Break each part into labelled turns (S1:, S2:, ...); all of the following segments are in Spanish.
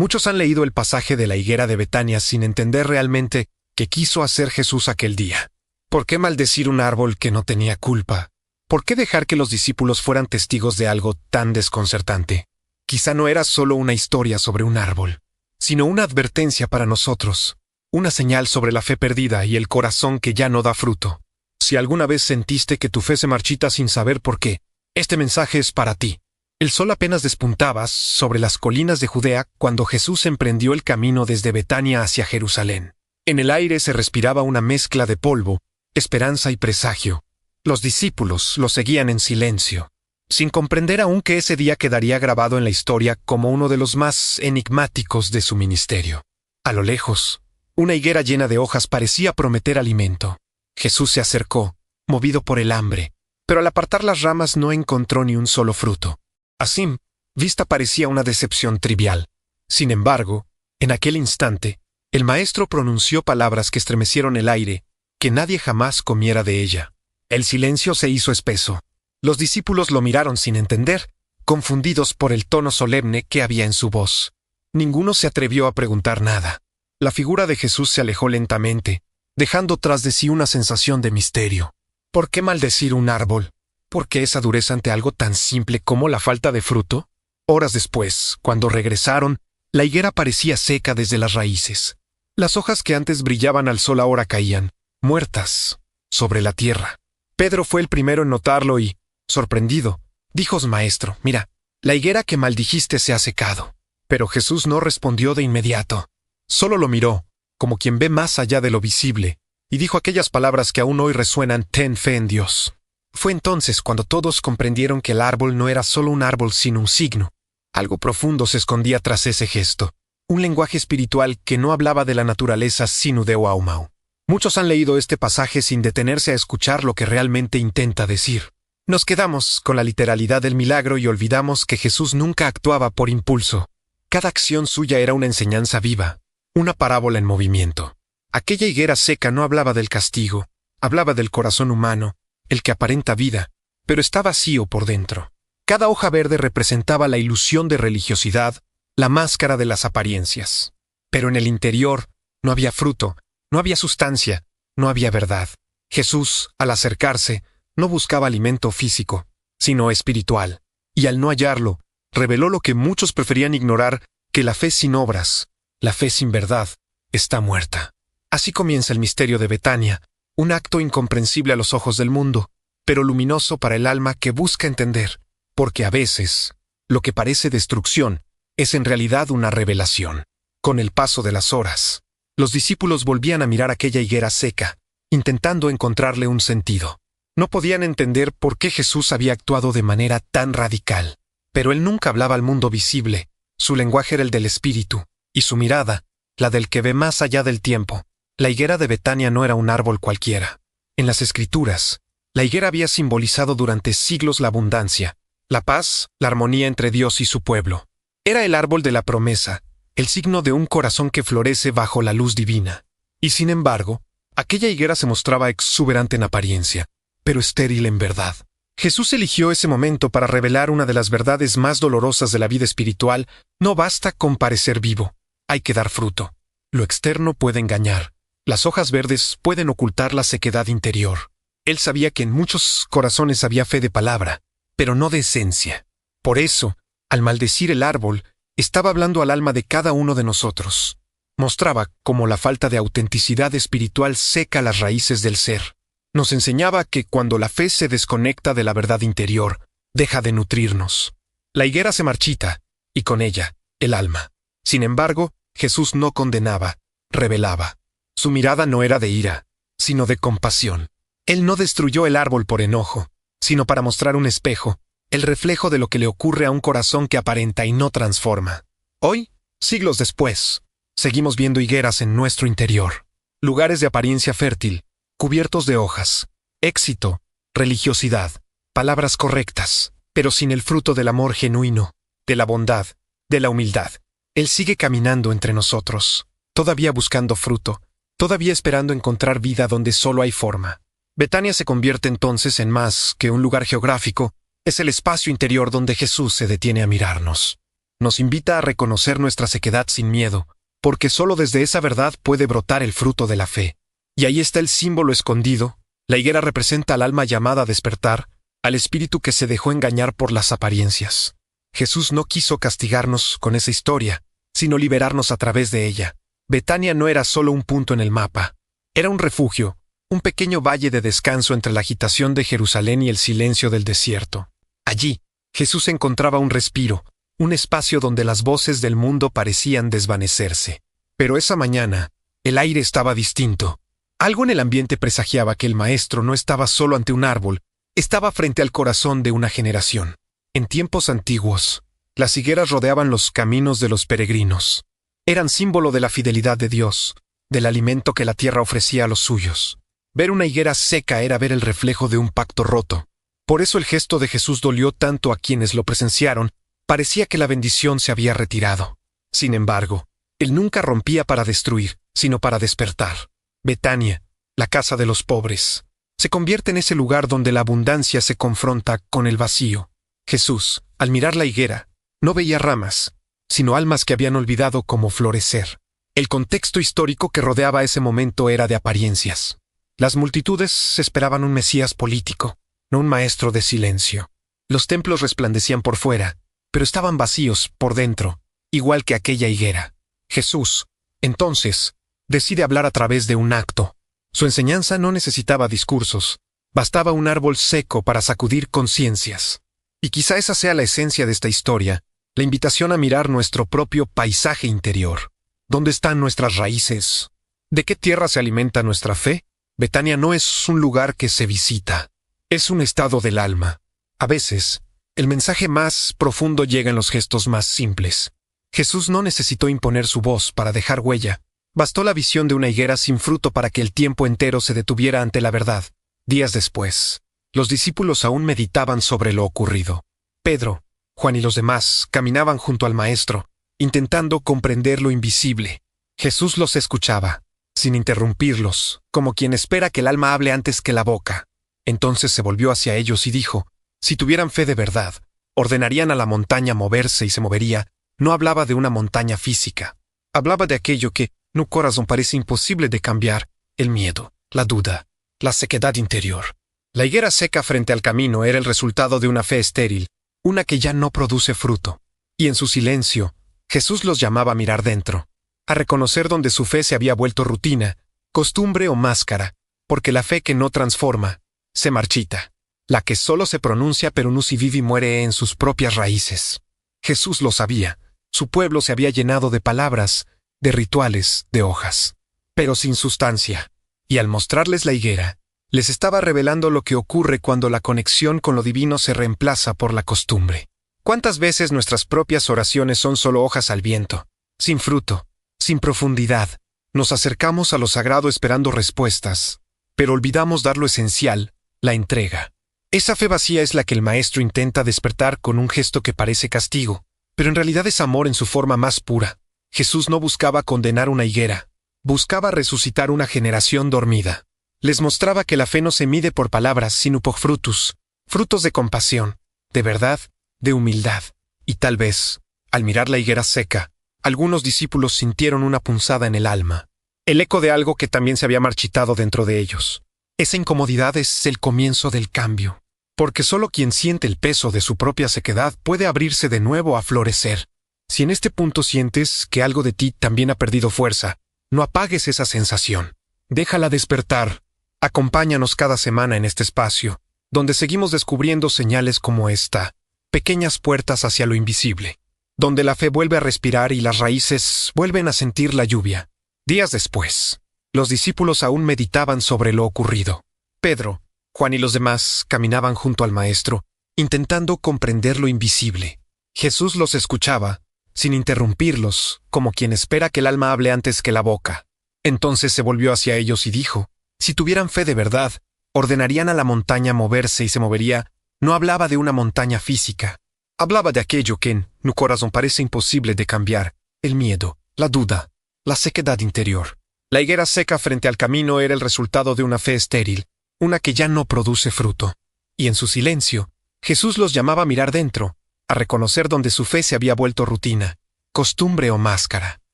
S1: Muchos han leído el pasaje de la higuera de Betania sin entender realmente qué quiso hacer Jesús aquel día. ¿Por qué maldecir un árbol que no tenía culpa? ¿Por qué dejar que los discípulos fueran testigos de algo tan desconcertante? Quizá no era solo una historia sobre un árbol, sino una advertencia para nosotros, una señal sobre la fe perdida y el corazón que ya no da fruto. Si alguna vez sentiste que tu fe se marchita sin saber por qué, este mensaje es para ti. El sol apenas despuntaba sobre las colinas de Judea cuando Jesús emprendió el camino desde Betania hacia Jerusalén. En el aire se respiraba una mezcla de polvo, esperanza y presagio. Los discípulos lo seguían en silencio, sin comprender aún que ese día quedaría grabado en la historia como uno de los más enigmáticos de su ministerio. A lo lejos, una higuera llena de hojas parecía prometer alimento. Jesús se acercó, movido por el hambre, pero al apartar las ramas no encontró ni un solo fruto. Así, vista parecía una decepción trivial. Sin embargo, en aquel instante, el maestro pronunció palabras que estremecieron el aire, que nadie jamás comiera de ella. El silencio se hizo espeso. Los discípulos lo miraron sin entender, confundidos por el tono solemne que había en su voz. Ninguno se atrevió a preguntar nada. La figura de Jesús se alejó lentamente, dejando tras de sí una sensación de misterio. ¿Por qué maldecir un árbol? ¿Por qué esa dureza ante algo tan simple como la falta de fruto? Horas después, cuando regresaron, la higuera parecía seca desde las raíces. Las hojas que antes brillaban al sol ahora caían, muertas, sobre la tierra. Pedro fue el primero en notarlo y, sorprendido, dijo: Maestro, mira, la higuera que maldijiste se ha secado. Pero Jesús no respondió de inmediato. Solo lo miró, como quien ve más allá de lo visible, y dijo aquellas palabras que aún hoy resuenan: ten fe en Dios. Fue entonces cuando todos comprendieron que el árbol no era solo un árbol sino un signo. Algo profundo se escondía tras ese gesto, un lenguaje espiritual que no hablaba de la naturaleza sino de Oaumau. Muchos han leído este pasaje sin detenerse a escuchar lo que realmente intenta decir. Nos quedamos con la literalidad del milagro y olvidamos que Jesús nunca actuaba por impulso. Cada acción suya era una enseñanza viva, una parábola en movimiento. Aquella higuera seca no hablaba del castigo, hablaba del corazón humano, el que aparenta vida, pero está vacío por dentro. Cada hoja verde representaba la ilusión de religiosidad, la máscara de las apariencias. Pero en el interior no había fruto, no había sustancia, no había verdad. Jesús, al acercarse, no buscaba alimento físico, sino espiritual, y al no hallarlo, reveló lo que muchos preferían ignorar, que la fe sin obras, la fe sin verdad, está muerta. Así comienza el misterio de Betania, un acto incomprensible a los ojos del mundo, pero luminoso para el alma que busca entender, porque a veces, lo que parece destrucción, es en realidad una revelación. Con el paso de las horas, los discípulos volvían a mirar aquella higuera seca, intentando encontrarle un sentido. No podían entender por qué Jesús había actuado de manera tan radical. Pero él nunca hablaba al mundo visible, su lenguaje era el del espíritu, y su mirada, la del que ve más allá del tiempo. La higuera de Betania no era un árbol cualquiera. En las Escrituras, la higuera había simbolizado durante siglos la abundancia, la paz, la armonía entre Dios y su pueblo. Era el árbol de la promesa, el signo de un corazón que florece bajo la luz divina. Y sin embargo, aquella higuera se mostraba exuberante en apariencia, pero estéril en verdad. Jesús eligió ese momento para revelar una de las verdades más dolorosas de la vida espiritual. No basta con parecer vivo, hay que dar fruto. Lo externo puede engañar. Las hojas verdes pueden ocultar la sequedad interior. Él sabía que en muchos corazones había fe de palabra, pero no de esencia. Por eso, al maldecir el árbol, estaba hablando al alma de cada uno de nosotros. Mostraba cómo la falta de autenticidad espiritual seca las raíces del ser. Nos enseñaba que cuando la fe se desconecta de la verdad interior, deja de nutrirnos. La higuera se marchita, y con ella, el alma. Sin embargo, Jesús no condenaba, revelaba. Su mirada no era de ira, sino de compasión. Él no destruyó el árbol por enojo, sino para mostrar un espejo, el reflejo de lo que le ocurre a un corazón que aparenta y no transforma. Hoy, siglos después, seguimos viendo higueras en nuestro interior, lugares de apariencia fértil, cubiertos de hojas, éxito, religiosidad, palabras correctas, pero sin el fruto del amor genuino, de la bondad, de la humildad. Él sigue caminando entre nosotros, todavía buscando fruto, todavía esperando encontrar vida donde solo hay forma. Betania se convierte entonces en más que un lugar geográfico, es el espacio interior donde Jesús se detiene a mirarnos. Nos invita a reconocer nuestra sequedad sin miedo, porque solo desde esa verdad puede brotar el fruto de la fe. Y ahí está el símbolo escondido. La higuera representa al alma llamada a despertar, al espíritu que se dejó engañar por las apariencias. Jesús no quiso castigarnos con esa historia, sino liberarnos a través de ella. Betania no era solo un punto en el mapa. Era un refugio, un pequeño valle de descanso entre la agitación de Jerusalén y el silencio del desierto. Allí, Jesús encontraba un respiro, un espacio donde las voces del mundo parecían desvanecerse. Pero esa mañana, el aire estaba distinto. Algo en el ambiente presagiaba que el Maestro no estaba solo ante un árbol, estaba frente al corazón de una generación. En tiempos antiguos, las higueras rodeaban los caminos de los peregrinos. Eran símbolo de la fidelidad de Dios, del alimento que la tierra ofrecía a los suyos. Ver una higuera seca era ver el reflejo de un pacto roto. Por eso el gesto de Jesús dolió tanto a quienes lo presenciaron. Parecía que la bendición se había retirado. Sin embargo, Él nunca rompía para destruir, sino para despertar. Betania, la casa de los pobres, se convierte en ese lugar donde la abundancia se confronta con el vacío. Jesús, al mirar la higuera, no veía ramas, sino almas que habían olvidado cómo florecer. El contexto histórico que rodeaba ese momento era de apariencias. Las multitudes esperaban un Mesías político, no un maestro de silencio. Los templos resplandecían por fuera, pero estaban vacíos por dentro, igual que aquella higuera. Jesús, entonces, decide hablar a través de un acto. Su enseñanza no necesitaba discursos, bastaba un árbol seco para sacudir conciencias. Y quizá esa sea la esencia de esta historia, la invitación a mirar nuestro propio paisaje interior. ¿Dónde están nuestras raíces? ¿De qué tierra se alimenta nuestra fe? Betania no es un lugar que se visita, es un estado del alma. A veces, el mensaje más profundo llega en los gestos más simples. Jesús no necesitó imponer su voz para dejar huella. Bastó la visión de una higuera sin fruto para que el tiempo entero se detuviera ante la verdad. Días después, los discípulos aún meditaban sobre lo ocurrido. Pedro, Juan y los demás caminaban junto al Maestro, intentando comprender lo invisible. Jesús los escuchaba, sin interrumpirlos, como quien espera que el alma hable antes que la boca. Entonces se volvió hacia ellos y dijo: si tuvieran fe de verdad, ordenarían a la montaña moverse y se movería. No hablaba de una montaña física. Hablaba de aquello que, en un corazón parece imposible de cambiar: el miedo, la duda, la sequedad interior. La higuera seca frente al camino era el resultado de una fe estéril, una que ya no produce fruto. Y en su silencio, Jesús los llamaba a mirar dentro, a reconocer donde su fe se había vuelto rutina, costumbre o máscara, porque la fe que no transforma, se marchita. La que solo se pronuncia pero no si vive y muere en sus propias raíces. Jesús lo sabía. Su pueblo se había llenado de palabras, de rituales, de hojas, pero sin sustancia. Y al mostrarles la higuera, les estaba revelando lo que ocurre cuando la conexión con lo divino se reemplaza por la costumbre. ¿Cuántas veces nuestras propias oraciones son solo hojas al viento, sin fruto, sin profundidad? Nos acercamos a lo sagrado esperando respuestas, pero olvidamos dar lo esencial, la entrega. Esa fe vacía es la que el Maestro intenta despertar con un gesto que parece castigo, pero en realidad es amor en su forma más pura. Jesús no buscaba condenar una higuera, buscaba resucitar una generación dormida. Les mostraba que la fe no se mide por palabras, sino por frutos, frutos de compasión, de verdad, de humildad. Y tal vez, al mirar la higuera seca, algunos discípulos sintieron una punzada en el alma, el eco de algo que también se había marchitado dentro de ellos. Esa incomodidad es el comienzo del cambio, porque solo quien siente el peso de su propia sequedad puede abrirse de nuevo a florecer. Si en este punto sientes que algo de ti también ha perdido fuerza, no apagues esa sensación. Déjala despertar. Acompáñanos cada semana en este espacio, donde seguimos descubriendo señales como esta, pequeñas puertas hacia lo invisible, donde la fe vuelve a respirar y las raíces vuelven a sentir la lluvia. Días después, los discípulos aún meditaban sobre lo ocurrido. Pedro, Juan y los demás caminaban junto al Maestro, intentando comprender lo invisible. Jesús los escuchaba, sin interrumpirlos, como quien espera que el alma hable antes que la boca. Entonces se volvió hacia ellos y dijo: si tuvieran fe de verdad, ordenarían a la montaña moverse y se movería. No hablaba de una montaña física. Hablaba de aquello que en tu corazón parece imposible de cambiar: el miedo, la duda, la sequedad interior. La higuera seca frente al camino era el resultado de una fe estéril, una que ya no produce fruto. Y en su silencio, Jesús los llamaba a mirar dentro, a reconocer donde su fe se había vuelto rutina, costumbre o máscara.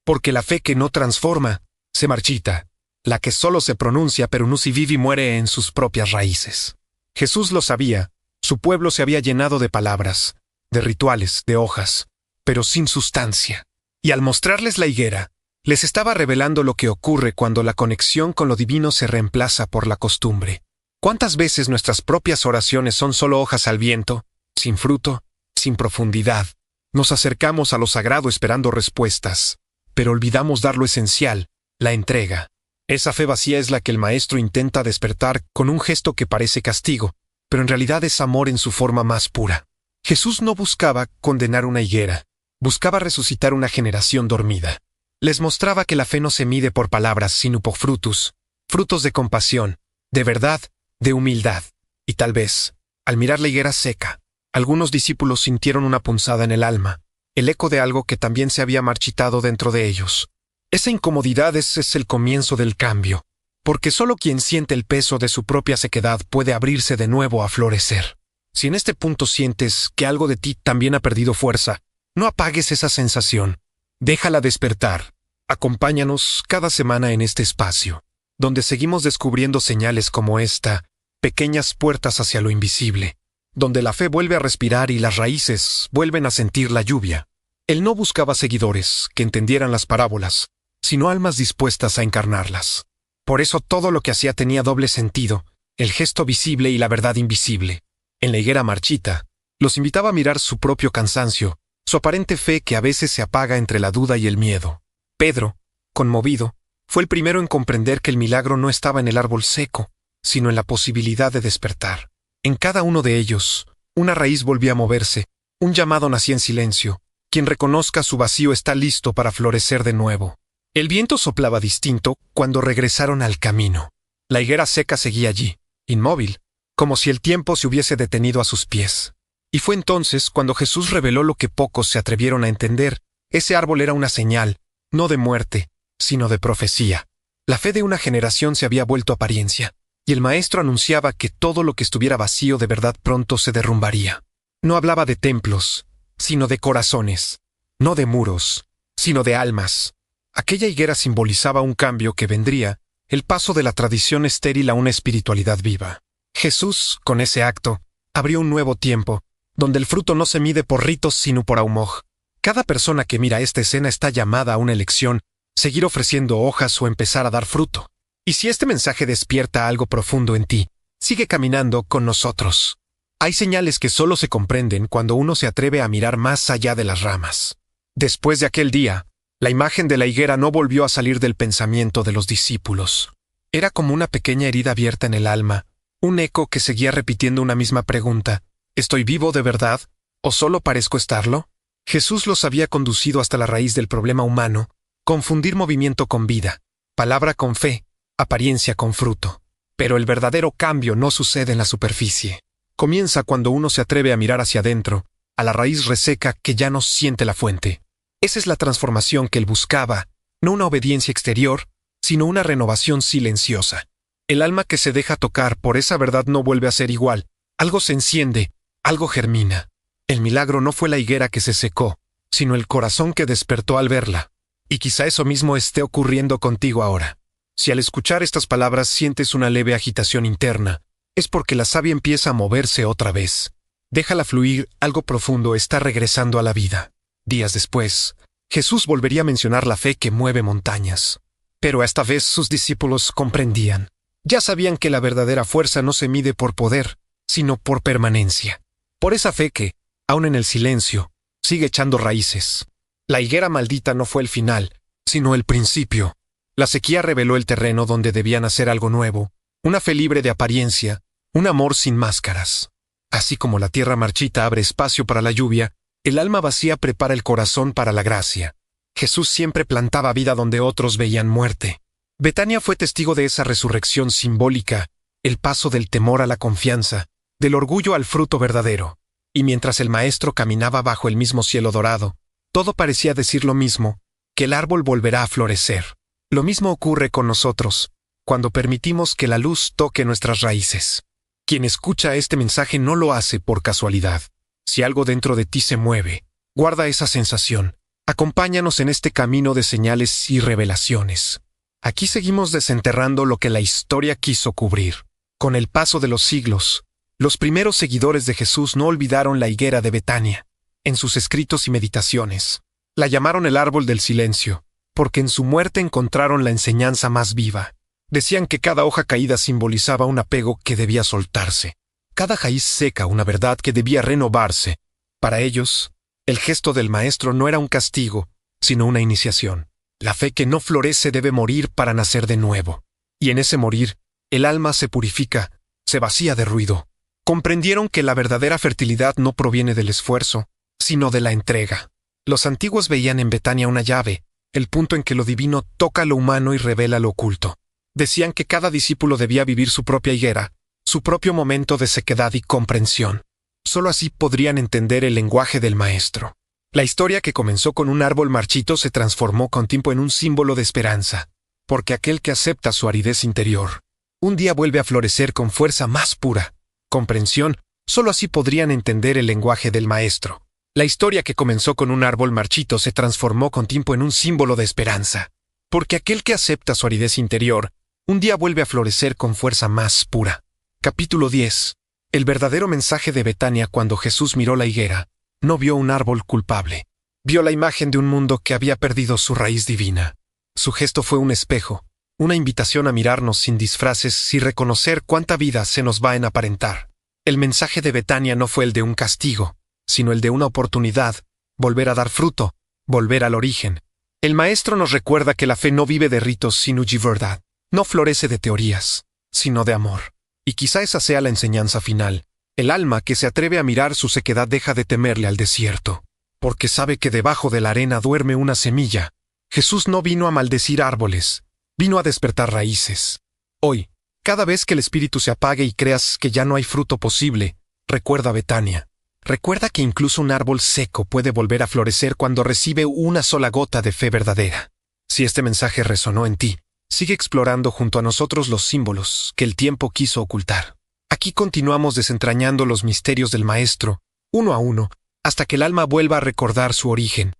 S1: Porque la fe que no transforma, se marchita. La que solo se pronuncia pero no si vive y muere en sus propias raíces. Jesús lo sabía, su pueblo se había llenado de palabras, de rituales, de hojas, pero sin sustancia. Y al mostrarles la higuera, les estaba revelando lo que ocurre cuando la conexión con lo divino se reemplaza por la costumbre. ¿Cuántas veces nuestras propias oraciones son solo hojas al viento, sin fruto, sin profundidad? Nos acercamos a lo sagrado esperando respuestas, pero olvidamos dar lo esencial, la entrega. Esa fe vacía es la que el Maestro intenta despertar con un gesto que parece castigo, pero en realidad es amor en su forma más pura. Jesús no buscaba condenar una higuera, buscaba resucitar una generación dormida. Les mostraba que la fe no se mide por palabras, sino por frutos, frutos de compasión, de verdad, de humildad. Y tal vez, al mirar la higuera seca, algunos discípulos sintieron una punzada en el alma, el eco de algo que también se había marchitado dentro de ellos. Esa incomodidad es el comienzo del cambio, porque solo quien siente el peso de su propia sequedad puede abrirse de nuevo a florecer. Si en este punto sientes que algo de ti también ha perdido fuerza, no apagues esa sensación. Déjala despertar. Acompáñanos cada semana en este espacio, donde seguimos descubriendo señales como esta, pequeñas puertas hacia lo invisible, donde la fe vuelve a respirar y las raíces vuelven a sentir la lluvia. Él no buscaba seguidores que entendieran las parábolas, sino almas dispuestas a encarnarlas. Por eso todo lo que hacía tenía doble sentido, el gesto visible y la verdad invisible. En la higuera marchita, los invitaba a mirar su propio cansancio, su aparente fe que a veces se apaga entre la duda y el miedo. Pedro, conmovido, fue el primero en comprender que el milagro no estaba en el árbol seco, sino en la posibilidad de despertar. En cada uno de ellos, una raíz volvía a moverse, un llamado nacía en silencio. Quien reconozca su vacío está listo para florecer de nuevo. El viento soplaba distinto cuando regresaron al camino. La higuera seca seguía allí, inmóvil, como si el tiempo se hubiese detenido a sus pies. Y fue entonces cuando Jesús reveló lo que pocos se atrevieron a entender. Ese árbol era una señal, no de muerte, sino de profecía. La fe de una generación se había vuelto apariencia, y el Maestro anunciaba que todo lo que estuviera vacío de verdad pronto se derrumbaría. No hablaba de templos, sino de corazones, no de muros, sino de almas. Aquella higuera simbolizaba un cambio que vendría, el paso de la tradición estéril a una espiritualidad viva. Jesús, con ese acto, abrió un nuevo tiempo, donde el fruto no se mide por ritos sino por ahumoj. Cada persona que mira esta escena está llamada a una elección, seguir ofreciendo hojas o empezar a dar fruto. Y si este mensaje despierta algo profundo en ti, sigue caminando con nosotros. Hay señales que solo se comprenden cuando uno se atreve a mirar más allá de las ramas. Después de aquel día, la imagen de la higuera no volvió a salir del pensamiento de los discípulos. Era como una pequeña herida abierta en el alma, un eco que seguía repitiendo una misma pregunta: ¿estoy vivo de verdad? ¿O solo parezco estarlo? Jesús los había conducido hasta la raíz del problema humano, confundir movimiento con vida, palabra con fe, apariencia con fruto. Pero el verdadero cambio no sucede en la superficie. Comienza cuando uno se atreve a mirar hacia adentro, a la raíz reseca que ya no siente la fuente. Esa es la transformación que él buscaba, no una obediencia exterior, sino una renovación silenciosa. El alma que se deja tocar por esa verdad no vuelve a ser igual. Algo se enciende, algo germina. El milagro no fue la higuera que se secó, sino el corazón que despertó al verla. Y quizá eso mismo esté ocurriendo contigo ahora. Si al escuchar estas palabras sientes una leve agitación interna, es porque la savia empieza a moverse otra vez. Déjala fluir, algo profundo está regresando a la vida. Días después, Jesús volvería a mencionar la fe que mueve montañas. Pero esta vez sus discípulos comprendían. Ya sabían que la verdadera fuerza no se mide por poder, sino por permanencia. Por esa fe que, aun en el silencio, sigue echando raíces. La higuera maldita no fue el final, sino el principio. La sequía reveló el terreno donde debía nacer algo nuevo, una fe libre de apariencia, un amor sin máscaras. Así como la tierra marchita abre espacio para la lluvia, el alma vacía prepara el corazón para la gracia. Jesús siempre plantaba vida donde otros veían muerte. Betania fue testigo de esa resurrección simbólica, el paso del temor a la confianza, del orgullo al fruto verdadero. Y mientras el Maestro caminaba bajo el mismo cielo dorado, todo parecía decir lo mismo, que el árbol volverá a florecer. Lo mismo ocurre con nosotros, cuando permitimos que la luz toque nuestras raíces. Quien escucha este mensaje no lo hace por casualidad, Si algo dentro de ti se mueve, guarda esa sensación. Acompáñanos en este camino de señales y revelaciones. Aquí seguimos desenterrando lo que la historia quiso cubrir. Con el paso de los siglos, los primeros seguidores de Jesús no olvidaron la higuera de Betania. En sus escritos y meditaciones, la llamaron el árbol del silencio, porque en su muerte encontraron la enseñanza más viva. Decían que cada hoja caída simbolizaba un apego que debía soltarse, cada raíz seca una verdad que debía renovarse. Para ellos, el gesto del Maestro no era un castigo, sino una iniciación. La fe que no florece debe morir para nacer de nuevo. Y en ese morir, el alma se purifica, se vacía de ruido. Comprendieron que la verdadera fertilidad no proviene del esfuerzo, sino de la entrega. Los antiguos veían en Betania una llave, el punto en que lo divino toca lo humano y revela lo oculto. Decían que cada discípulo debía vivir su propia higuera, su propio momento de sequedad y comprensión. Solo así podrían entender el lenguaje del Maestro. La historia que comenzó con un árbol marchito se transformó con tiempo en un símbolo de esperanza, porque aquel que acepta su aridez interior, un día vuelve a florecer con fuerza más pura. Comprensión, solo así podrían entender el lenguaje del Maestro. La historia que comenzó con un árbol marchito se transformó con tiempo en un símbolo de esperanza, porque aquel que acepta su aridez interior, un día vuelve a florecer con fuerza más pura. Capítulo 10. El verdadero mensaje de Betania cuando Jesús miró la higuera, no vio un árbol culpable. Vio la imagen de un mundo que había perdido su raíz divina. Su gesto fue un espejo, una invitación a mirarnos sin disfraces y reconocer cuánta vida se nos va en aparentar. El mensaje de Betania no fue el de un castigo, sino el de una oportunidad, volver a dar fruto, volver al origen. El Maestro nos recuerda que la fe no vive de ritos sino de verdad, no florece de teorías, sino de amor. Y quizá esa sea la enseñanza final. El alma que se atreve a mirar su sequedad deja de temerle al desierto, porque sabe que debajo de la arena duerme una semilla. Jesús no vino a maldecir árboles, vino a despertar raíces. Hoy, cada vez que el espíritu se apague y creas que ya no hay fruto posible, recuerda Betania. Recuerda que incluso un árbol seco puede volver a florecer cuando recibe una sola gota de fe verdadera. Si este mensaje resonó en ti, sigue explorando junto a nosotros los símbolos que el tiempo quiso ocultar. Aquí continuamos desentrañando los misterios del Maestro, uno a uno, hasta que el alma vuelva a recordar su origen,